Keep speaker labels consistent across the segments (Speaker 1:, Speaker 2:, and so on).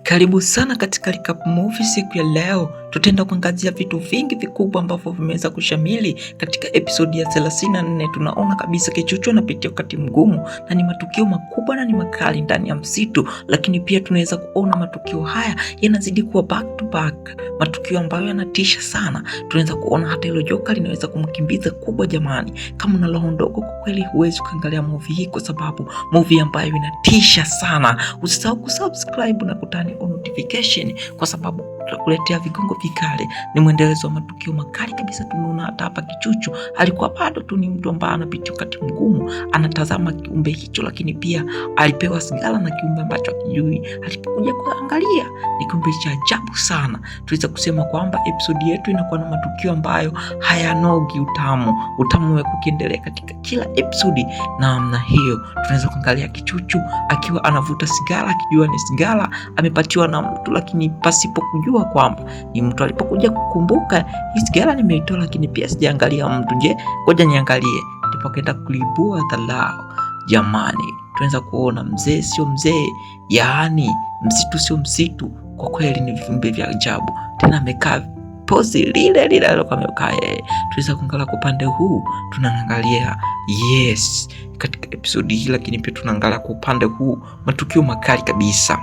Speaker 1: Karibu sana katika Recap Movie. Siku ya leo tutaenda kuangazia vitu vingi vikubwa ambavyo vimeweza kushamili katika episodi ya 34. Tunaona kabisa Kichuchu anapitia wakati mgumu na ni matukio makubwa na ni makali ndani ya msitu, lakini pia tunaweza kuona matukio haya yanazidi kuwa back to back, matukio ambayo yanatisha sana. Tunaweza kuona hata hilo joka linaweza kumkimbiza kubwa. Jamani, kama una roho ndogo, kwa kweli huwezi kuangalia movie hii, kwa sababu movie ambayo inatisha sana. Usisahau kusubscribe na kutani on notification, kwa sababu tutakuletea vigongo vikali. Ni mwendelezo wa matukio makali kabisa. Tunaona hata hapa Kichuchu alikuwa bado tu ni mtu ambaye anapitia wakati mgumu, anatazama kiumbe hicho, lakini pia alipewa sigara na kiumbe ambacho hakijui. Alipokuja kuangalia ni kiumbe cha ajabu sana. Tuweza kusema kwamba episodi yetu inakuwa na matukio ambayo hayanogi utamu wa kukiendelea katika kila episodi. Namna hiyo tunaweza kuangalia Kichuchu akiwa anavuta sigara, akijua ni sigara amepatiwa na mtu, lakini pasipo kujua kwamba ni mtu. Alipokuja kukumbuka, hii sigara nimeitoa, lakini pia sijaangalia mtu. Je, ngoja niangalie. Ndipo akaenda kulibua dhalao. Jamani, tunaweza kuona mzee sio mzee, yaani msitu sio msitu. Kwa kweli ni viumbe vya ajabu, tena amekaa pozi lile alilokuwa amekaa yeye. Tunaweza kuangalia kwa upande huu, tunaangalia katika episodi hii, lakini pia tunaangalia kwa upande huu matukio makali kabisa.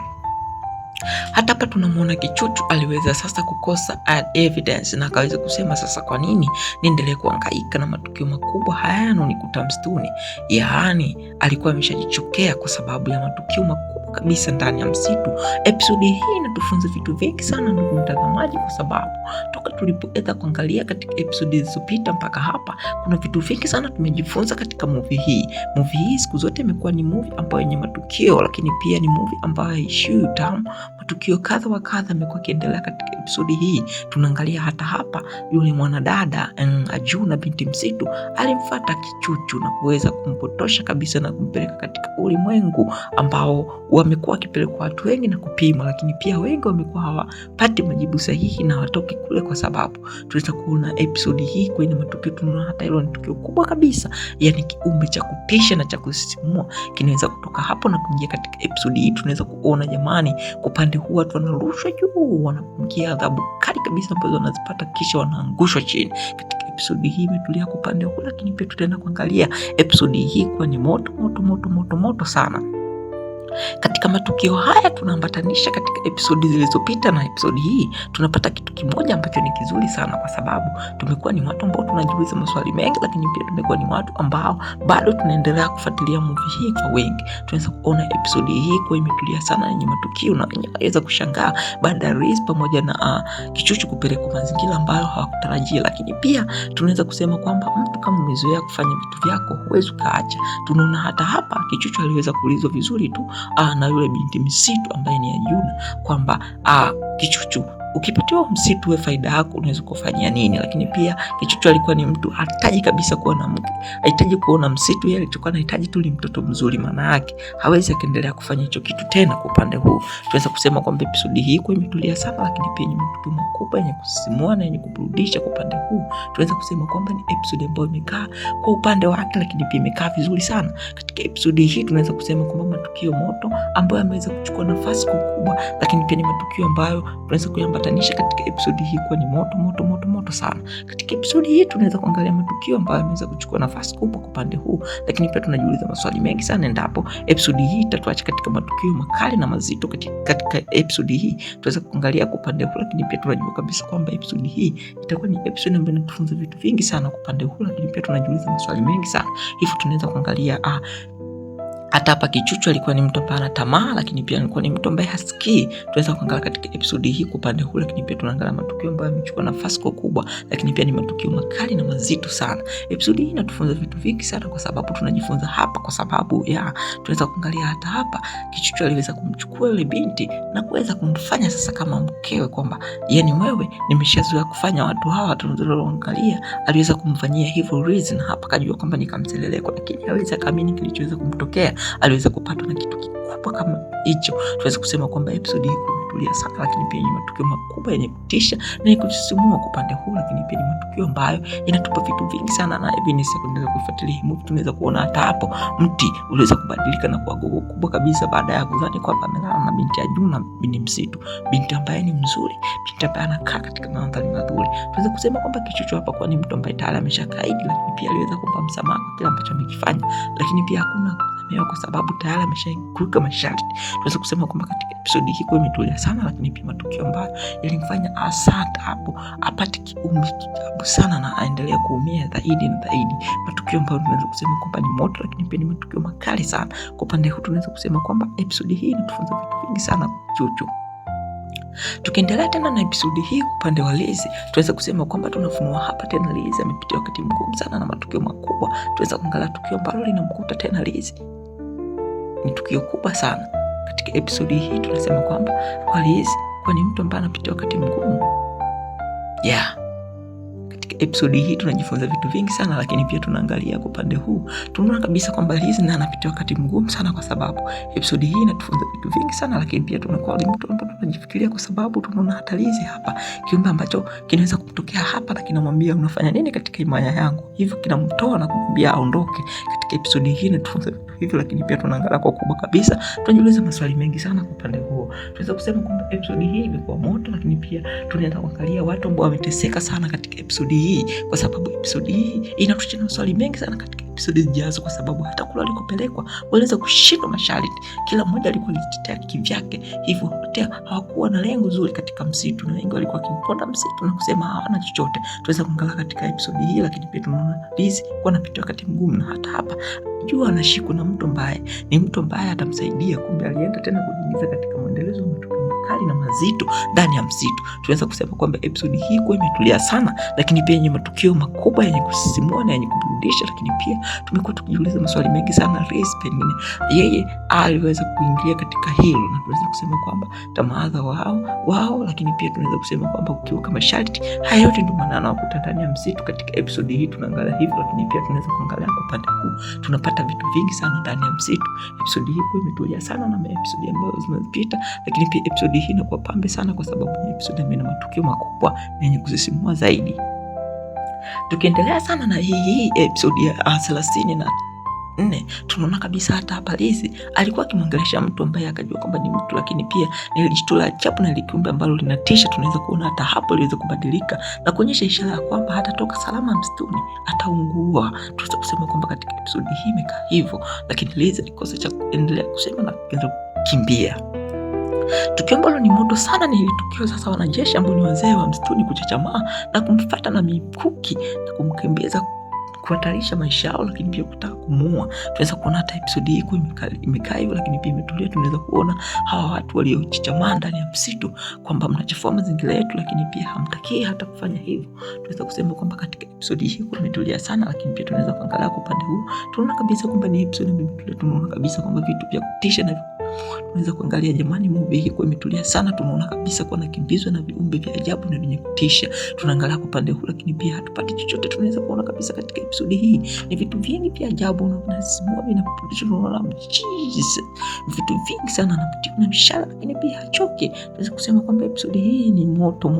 Speaker 1: Hata hapa tunamuona Kichuchu aliweza sasa kukosa evidence, na akaweza kusema sasa, kwa nini niendelee kuhangaika na matukio makubwa haya yanonikuta msituni? Yaani alikuwa ameshajichokea kwa sababu ya matukio makubwa kabisa ndani ya msitu. Episodi hii inatufunza vitu vingi sana, ndugu mtazamaji, kwa sababu toka tulipoweza kuangalia katika episodi zilizopita mpaka hapa, kuna vitu vingi sana tumejifunza katika movie hii. Movie hii siku zote imekuwa ni movie ambayo yenye matukio, lakini pia ni movie ambayo haishii utamu. Matukio kadha wa kadha yamekuwa kiendelea katika episodi hii. Tunaangalia hata hapa yule mwanadada Aju na binti msitu alimfuata Kichuchu na kuweza kumpotosha kabisa na kumpeleka katika ulimwengu ambao wamekuwa wakipelekwa watu wengi na kupima, lakini pia wengi wamekuwa hawapati majibu sahihi na watoki kule, kwa sababu tunaweza kuona episodi hii kwenye matukio. Tunaona hata hilo ni tukio kubwa kabisa, yani kiumbe cha kutisha na cha kusisimua kinaweza kutoka hapo na kuingia katika episodi hii. Tunaweza kuona jamani, kupande huu watu wanarushwa juu, wanapokea adhabu kali kabisa ambazo wanazipata, kisha wanaangushwa chini. Katika episodi hii imetulia kwa upande huu, lakini pia tutaenda kuangalia episodi hii kwa ni moto sana. Katika matukio haya tunaambatanisha katika episodi zilizopita na episodi hii, tunapata kitu kimoja ambacho ni kizuri sana, kwa sababu tumekuwa ni watu ambao tunajiuliza maswali mengi, lakini pia tumekuwa ni watu ambao bado tunaendelea kufuatilia movie hii kwa wengi. Tunaweza kuona episodi hii kwa imetulia sana, yenye matukio na waweza kushangaa baada ya Riz pamoja na Kichuchu kupelekwa mazingira ambayo hawakutarajia. Lakini pia tunaweza kusema kwamba mtu kama umezoea kufanya vitu vyako huwezi ukaacha. Tunaona hata hapa Kichuchu aliweza kuulizwa vizuri tu na yule binti msitu ambaye ni Ajuna kwamba Kichuchu, ukipatiwa msitu we faida yako unaweza kufanyia nini? Lakini pia Kichuchu alikuwa ni mtu hataji kabisa kuwa na mke, hahitaji kuona msitu. Yeye alichokuwa anahitaji tu ni mtoto mzuri, maana yake hawezi akaendelea kufanya hicho kitu tena. Kwa upande huu tunaweza kusema kwamba episodi hii kwa imetulia sana, lakini pia ni matukio makubwa yenye kusisimua na yenye kuburudisha. Kwa upande huu tunaweza kusema kwamba ni episodi ambayo imekaa kwa upande wake, lakini pia imekaa vizuri sana. Katika episodi hii tunaweza kusema kwamba matukio moto ambayo yameweza kuchukua nafasi kubwa, lakini pia ni matukio ambayo tunaweza kuyambatanisha katika episodi hii kwa ni moto sana. Katika episodi hii tunaweza kuangalia matukio ambayo yameweza kuchukua nafasi kubwa kwa upande huu, lakini pia tunajiuliza maswali mengi sana endapo episodi hii itatuacha katika matukio makali na mazito. Katika episodi hii tunaweza kuangalia kwa upande huu, lakini pia tunajua kabisa kwamba episodi hii itakuwa ni episodi ambayo inatufunza vitu vingi sana kwa upande huu, lakini pia tunajiuliza maswali mengi sana. Hivyo tunaweza kuangalia hata hapa Kichuchu alikuwa ni mtu ambaye ana tamaa, lakini pia alikuwa ni mtu ambaye hasikii. Tunaweza kuangalia katika episodi hii kwa upande huu, lakini pia tunaangalia matukio ambayo yamechukua nafasi kubwa, lakini pia ni matukio makali na mazito sana. Episodi hii inatufunza vitu vingi sana, kwa sababu tunajifunza hapa, kwa sababu tunaweza kuangalia hata hapa Kichuchu aliweza kumchukua yule binti na kuweza kumfanya sasa kama mkewe, kwamba yani wewe nimeshazoea kufanya watu hawa tunazoangalia. Aliweza kumfanyia hivyo reason hapa, kajua kwamba ni kamseleleko, lakini hawezi kaamini kilichoweza kumtokea. Aliweza kupatwa na kitu kikubwa kama hicho, tunaweza kusema kwamba episode hii imetulia sana, lakini pia yenye matukio makubwa yenye kutisha na yenye kusisimua kwa upande huu, lakini pia ni matukio ambayo yanatupa vitu vingi sana, na evidence ya kuendelea kuifuatilia hii movie. Tunaweza kuona hata hapo mti uliweza kubadilika na kuwa gogo kubwa kabisa baada ya kudhani kwamba amelala na binti ya Juna, binti msitu, binti ambaye ni mzuri, binti ambaye anakaa katika mandhari mazuri. Tunaweza kusema kwamba Kichuchu hapa kwa ni mtu ambaye tayari ameshakaidi, lakini pia aliweza kumpa msamaha kwa kile ambacho amekifanya, lakini pia hakuna kusamehewa kwa sababu tayari ameshakuweka masharti. Tunaweza kusema kwamba katika episode hii kwa imetulia sana, lakini pia matukio ambayo yalimfanya asante hapo apate kiumbe kitabu sana na aendelee kuumia zaidi na zaidi. Matukio ambayo tunaweza kusema kwamba ni moto, lakini pia ni matukio makali sana. Kwa upande huu tunaweza kusema kwamba episode hii inatufunza vitu vingi sana Chuchu. Tukiendelea tena na episodi hii upande wa Liz, tunaweza kusema kwamba tunafunua hapa tena Liz amepitia wakati mgumu sana na matukio makubwa. Tunaweza kuangalia tukio ambalo linamkuta tena Liz. Ni tukio kubwa sana. Katika episodi hii tunasema kwamba kwa Liz, kwa ni mtu ambaye anapitia wakati mgumu. Episodi hii tunajifunza vitu vingi sana, lakini pia tunaangalia kwa upande huu tunaona kabisa kwamba Liz na anapitia wakati mgumu sana, kwa sababu episodi hii inatufunza vitu vingi sana, lakini pia tunakuwa ni mtu ambaye tunajifikiria, kwa sababu tunaona hata Liz hapa kiumbe ambacho kinaweza kutokea hapa na kinamwambia unafanya nini katika himaya yangu, hivyo kinamtoa na kumwambia aondoke. Katika episodi hii inatufunza vitu hivyo, lakini pia tunaangalia kwa kubwa kabisa, tunajiuliza maswali mengi sana kwa upande huo. Tunaweza kusema kwamba episodi hii imekuwa moto, lakini pia tunaenda kuangalia watu ambao wameteseka sana katika episodi hii, kwa sababu episodi hii inatuchana maswali mengi sana katika episodi zijazo, kwa sababu hata kule walikopelekwa waliweza kushindwa masharti, kila mmoja alikuwa anajitetea kivyake, hivyo wote hawakuwa na lengo zuri katika msitu, na wengi walikuwa kimponda msitu na kusema hawana chochote. Tunaweza kuangalia katika episodi hii, lakini pia tunaona Liz kwa anapitia wakati mgumu, na hata hapa jua anashikwa na mtu ambaye ni mtu ambaye atamsaidia. Kumbe alienda tena kujiingiza katika muendelezo wa matukio makali na mazito ndani ya msitu. Tunaweza kusema kwamba episodi hii kwa imetulia sana, lakini pia yenye matukio makubwa yenye kusisimua na yenye kuburudisha, lakini pia tumekuwa tukijiuliza maswali mengi sana. Liz pengine yeye aliweza kuingia katika hilo, na tunaweza kusema kwamba tamaa za wao, lakini pia tunaweza kusema kwamba ukiuka masharti haya yote ndio maana anakuta ndani ya msitu. Katika episodi hii tunaangalia hivyo, lakini pia tunaweza kuangalia kwa upande huu tunapata vitu vingi sana ndani ya msitu. Episodi hii kwa imetulia sana na episodi ambazo zimepita, lakini pia episodi hii inakuwa pambe sana kwa sababu ni episodi ambayo ina matukio makubwa na yenye kusisimua zaidi. Tukiendelea sana na hii episodi ya 34 tunaona kabisa hata hapa Liz alikuwa akimwangelesha mtu ambaye akajua kwamba ni mtu, lakini pia ni jitu la ajabu na likiumbe ambalo linatisha. Tunaweza kuona hata hapo liweza kubadilika na kuonyesha ishara ya kwamba hatatoka salama msituni, ataungua. Tunaweza kusema kwamba katika episodi hii imekaa hivyo, lakini Liz alikosa cha kuendelea kusema na kukimbia. Tukio ambalo ni moto sana ni ile tukio sasa wanajeshi ambao ni wazee wa msituni kuchachamaa na kumfuata na mikuki na kumkimbiza kuhatarisha maisha yao, lakini pia kutaka kumuua. Tunaweza kuona hata episodi hii imekaa hivyo, lakini pia imetulia. Tunaweza kuona hawa watu waliochichamaa ndani ya msitu kwamba mnachafua mazingira yetu, lakini pia hamtakii hata kufanya hivyo. Tunaweza kusema kwamba katika episodi hii imetulia sana, lakini pia tunaweza kuangalia kwa upande huu tunaona kabisa kwamba ni episodi imetulia. Tunaona kabisa kwamba vitu vya kutisha na tunaweza kuangalia jamani, movie hii kwa imetulia sana. Tunaona kabisa kwa nakimbizwa na viumbe vya ajabu na vyenye kutisha. Tunaangalia kwa upande huu, lakini pia hatupati chochote. Tunaweza kuona kabisa katika episodi hii ni vitu vingi vya ajabu na vinasimua vinapotosha. Tunaona vitu vingi sana na mtu na mshale, lakini pia hachoki. Tunaweza kusema kwamba episodi hii ni moto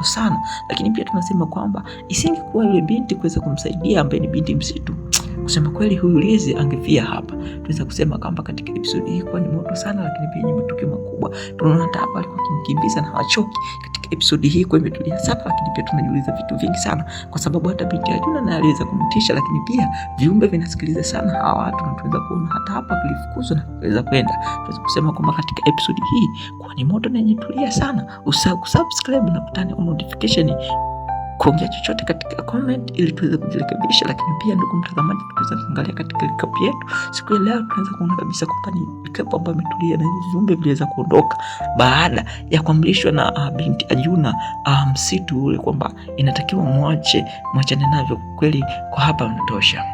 Speaker 1: sana, lakini pia tunasema kwamba isingekuwa yule binti kuweza kumsaidia ambaye ni binti msitu, kusema kweli huyu Liz angefia hapa. Tunaweza kusema kwamba katika episodi hii kwa ni moto sana, lakini pia ni matukio makubwa. Tunaona hata hapa alikuwa kimkimbiza na hawachoki. Katika episodi hii kwa imetulia sana, lakini pia tunajiuliza vitu vingi sana, kwa sababu hata binti ya Juna naye aliweza kumtisha, lakini pia viumbe vinasikiliza sana hawa watu, na tunaweza kuona hata hapa vilifukuzwa na kuweza kwenda. Tunaweza kusema kwamba katika episodi hii kwa ni moto na yenye tulia sana. Usahau kusubscribe na kutani on notification, kuongea chochote katika comment ili tuweze kujirekebisha. Lakini pia ndugu mtazamaji, tuweza kuangalia katika recap yetu siku ya leo, tunaweza kuona kabisa kwamba ni recap ambayo imetulia na viumbe viliweza kuondoka baada ya kuamrishwa na binti Ajuna msitu ule kwamba inatakiwa mwachane navyo. Kweli kwa hapa unatosha.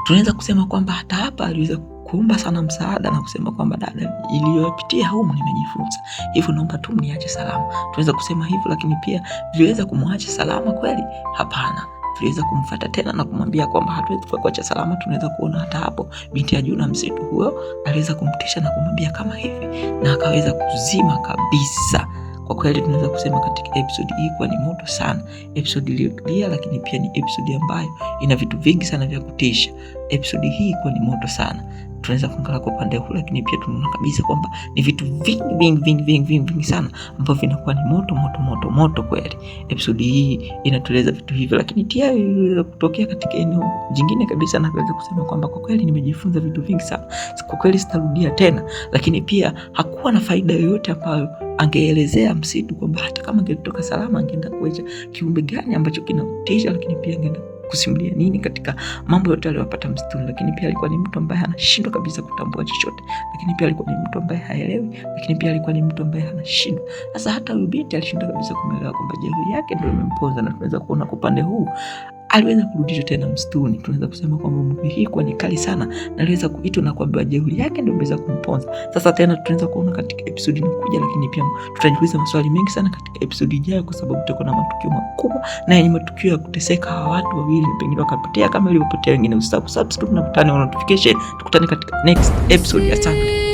Speaker 1: Tunaweza kusema kwamba hata hapa aliweza kuomba sana msaada na kusema kwamba dada, iliyopitia humu nimejifunza, hivyo naomba tu mniache salama. Tunaweza kusema hivyo, lakini pia viweza kumwacha salama kweli? Hapana. tuliweza kumfuata tena na kumwambia kwamba hatuwezi kuacha salama. Tunaweza kuona hata hapo binti ya Juna msitu huyo aliweza kumtisha na kumwambia kama hivi, na akaweza kuzima kabisa. Kwa kweli tunaweza kusema katika episode hii kwa ni moto sana. Episode iliyotulia, lakini pia ni episode ambayo ina vitu vingi sana vya kutisha. Episode hii kwa ni moto sana. Tunaweza kuangalia kwa upande huu, lakini pia tunaona kabisa kwamba ni vitu vingi sana ambavyo vinakuwa ni moto kweli. Episode hii inatueleza vitu hivyo, lakini pia iliweza kutokea katika eneo jingine kabisa, na kuweza kusema kwamba kwa kweli nimejifunza vitu vingi sana. Kwa kweli sitarudia tena, lakini pia hakuwa na faida yoyote ambayo angeelezea msitu kwamba hata kama angetoka salama angeenda kuacha kiumbe gani ambacho kinamtisha, lakini pia angeenda kusimulia nini katika mambo yote aliyopata msituni. Lakini pia alikuwa ni mtu ambaye anashindwa kabisa kutambua chochote, lakini pia alikuwa ni mtu ambaye haelewi, lakini pia alikuwa ni mtu ambaye anashindwa. Sasa hata huyu binti alishindwa kabisa kuelewa kwamba jeuri yake ndio imemponza, na tunaweza kuona kwa upande huu aliweza kurudishwa tena msituni. Tunaweza kusema kwamba movie hii kwa ni kali sana, na aliweza kuitwa na kuambiwa jeuri yake ndio imeweza kumponza. Sasa tena tunaweza kuona katika episode inayokuja, lakini pia tutajiuliza maswali mengi sana katika episode ijayo, kwa sababu tutakuwa na matukio makubwa na yenye matukio ya kuteseka hawa watu wawili, pengine wakapotea kama ilivyopotea wengine. Usisahau kusubscribe na kutana na notification. Tukutane katika next episode. Asante.